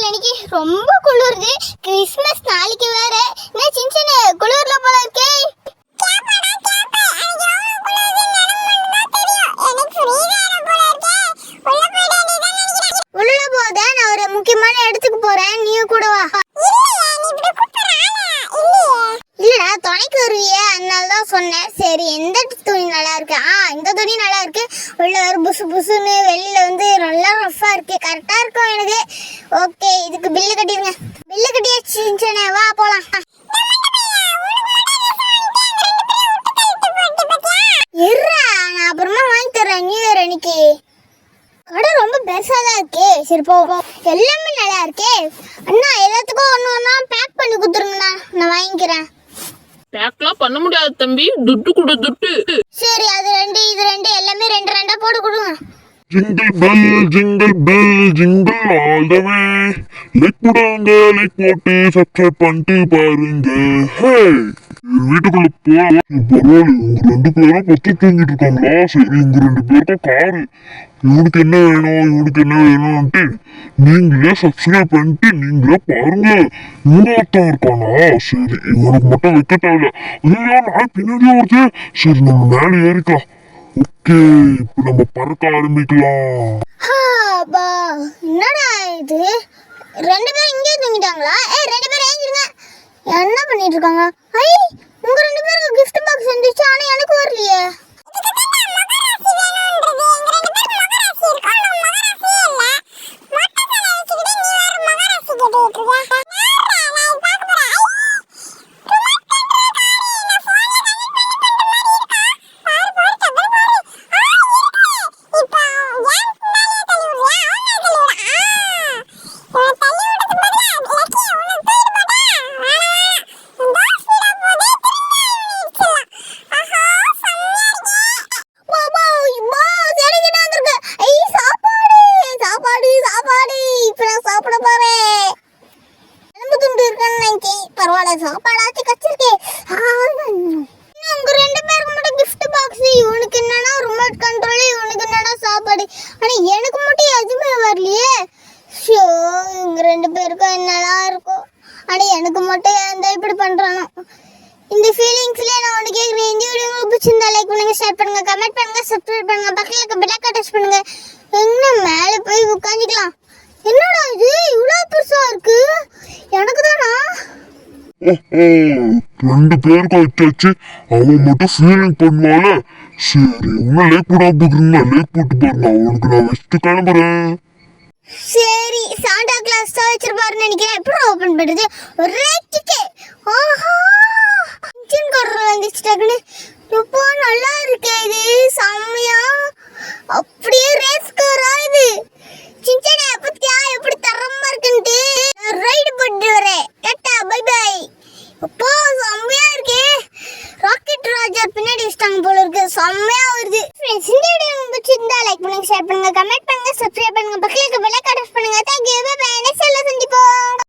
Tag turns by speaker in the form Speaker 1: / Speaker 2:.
Speaker 1: இன்னைக்கு ரொம்ப குளிருது. கிறிஸ்மஸ் நாளைக்கு வேற. என்ன சின்ன குளிர்ல போல இருக்கே. உள்ள போத நான் ஒரு முக்கியமான இடத்துக்கு போறேன், நீயும் கூட வா. இல்லடா துணைக்கு வருவியே, அதனாலதான் சொன்னேன். சரி எந்த துணி நல்லா இருக்கு? இந்த துணி நல்லா இருக்கு. உள்ள ஒரு புசு புசுன்னு, வெளியில வந்து நல்லா ரஃபா இருக்கு. கரெக்டா இருக்கும் எனக்கு. ஓகே, இதுக்கு பில்லு கட்டிருங்க. பில்லு கட்டியாச்சு, வா போலாம். நான் அப்புறமா வாங்கி தர்றேன் நியூ இயர் அன்னைக்கு. கடை ரொம்ப பெருசாதான் இருக்கு. சரி போவோம். எல்லாமே நல்லா இருக்கே. அண்ணா எல்லாத்துக்கும் ஒன்று ஒன்றா பேக் பண்ணி கொடுத்துருங்கண்ணா, நான் வாங்கிக்கிறேன்.
Speaker 2: பேக்லாம் பண்ண முடியாது தம்பி, துட்டு கொடு துட்டு.
Speaker 1: சரி அது ரெண்டு இது ரெண்டு எல்லாமே ரெண்டு ரெண்டா போட்டு கொடுங்க.
Speaker 3: Jingle bell jingle all the way. Like போடுங்க, லைக் போட்டு சப்ஸ்கிரைப் பண்ணிட்டு பாருங்க. ஹே வீட்டுக்குள்ள போலாம். பரவாயில்ல, உங்க ரெண்டு பேரும் பத்து தூங்கிட்டு இருக்காங்களா? சரி உங்க ரெண்டு பேருக்கும் காரு. இவனுக்கு என்ன வேணும் இவனுக்கு என்ன வேணும்ட்டு நீங்களே சப்ஸ்கிரைப் பண்ணிட்டு நீங்களே பாருங்க. இவங்க ஒருத்தன் இருக்கானா? சரி இவனுக்கு மட்டும் வைக்க தேவையில்ல. ஐயா நான் பின்னாடியே வருது. சரி நம்ம மேலே ஏறிக்கலாம். ஓகே இப்போ நம்ம பறக்க ஆரம்பிக்கலாம்.
Speaker 1: என்னடா இது, ரெண்டு பேரும் இங்கே தூங்கிட்டாங்களா? ரெண்டு பேரும் ஏஞ்சிருங்க. என்ன பண்ணிட்டு இருக்காங்க? உங்க ரெண்டு பேருக்கு கிஃப்ட் பாக்ஸ் வந்துச்சு, ஆனா எனக்கு வரலையே. சாப்பாடாச்சு கச்சிருக்கேன். உங்க ரெண்டு பேருக்கு மட்டும் கிஃப்ட் பாக்ஸ், இவனுக்கு என்னன்னா ரிமோட் கண்ட்ரோல், இவனுக்கு என்னன்னா சாப்பாடு. ஆனா எனக்கு மட்டும் எதுவுமே வரலையே. ஷோ இவங்க ரெண்டு பேருக்கும் என்னெல்லாம் இருக்கும். ஆனா எனக்கு மட்டும் எந்த இப்படி பண்றானோ. இந்த ஃபீலிங்ஸ்லயே நான் ஒன்று கேட்குறேன். இந்த வீடியோ உங்களுக்கு பிடிச்சிருந்தா லைக் பண்ணுங்க, ஷேர் பண்ணுங்க, கமெண்ட் பண்ணுங்க, சப்ஸ்கிரைப் பண்ணுங்க, பக்கத்துல இருக்க பெல் ஐகானை டச் பண்ணுங்க. எங்க மேலே போய் உட்காந்துக்கலாம். என்னடா இது இவ்வளோ பெருசா இருக்கு? எனக்கு தானா?
Speaker 3: ரெண்டு பேருக்கும் வச்சாச்சு. அவன் மட்டும் ஃபீலிங் பண்ணுவால. சரி இன்னும் லேக் போடாம போட்டுருந்தா லேக் போட்டு பாருங்க. அவனுக்கு நான் வச்சுட்டு கிளம்புறேன்.
Speaker 1: சரி சாண்டா கிளாஸ் தான் வச்சிருப்பாருன்னு நினைக்கிறேன். எப்படி ஓபன் பண்றது? ஒரே கிக்கே. ஆஹா இன்ஜின் கார் வந்துச்சு டக்குனு. ரொம்ப நல்லா இருக்கு இது, செம்மையா. அப்படியே ரேஸ் காரா இது. சின்ன பத்தியா எப்படி தரமா இருக்குன்ட்டு ரைடு பண்ணிட்டு வரேன். டாடா பை பை. அப்போ செம்மையா இருக்கே. ராக்கெட் ராஜர் பின்னாடி வச்சிட்டாங்க போல இருக்கு. செம்மையா வருது. ஃப்ரெண்ட்ஸ் இந்த வீடியோ உங்களுக்கு பிடிச்சிருந்தா லைக் பண்ணுங்க, ஷேர் பண்ணுங்க, கமெண்ட் பண்ணுங்க, சப்ஸ்கிரைப் பண்ணுங்க, பக்கத்துல இருக்க பெல் ஐகானை டச் பண்ணுங்க. Thank you. Bye bye.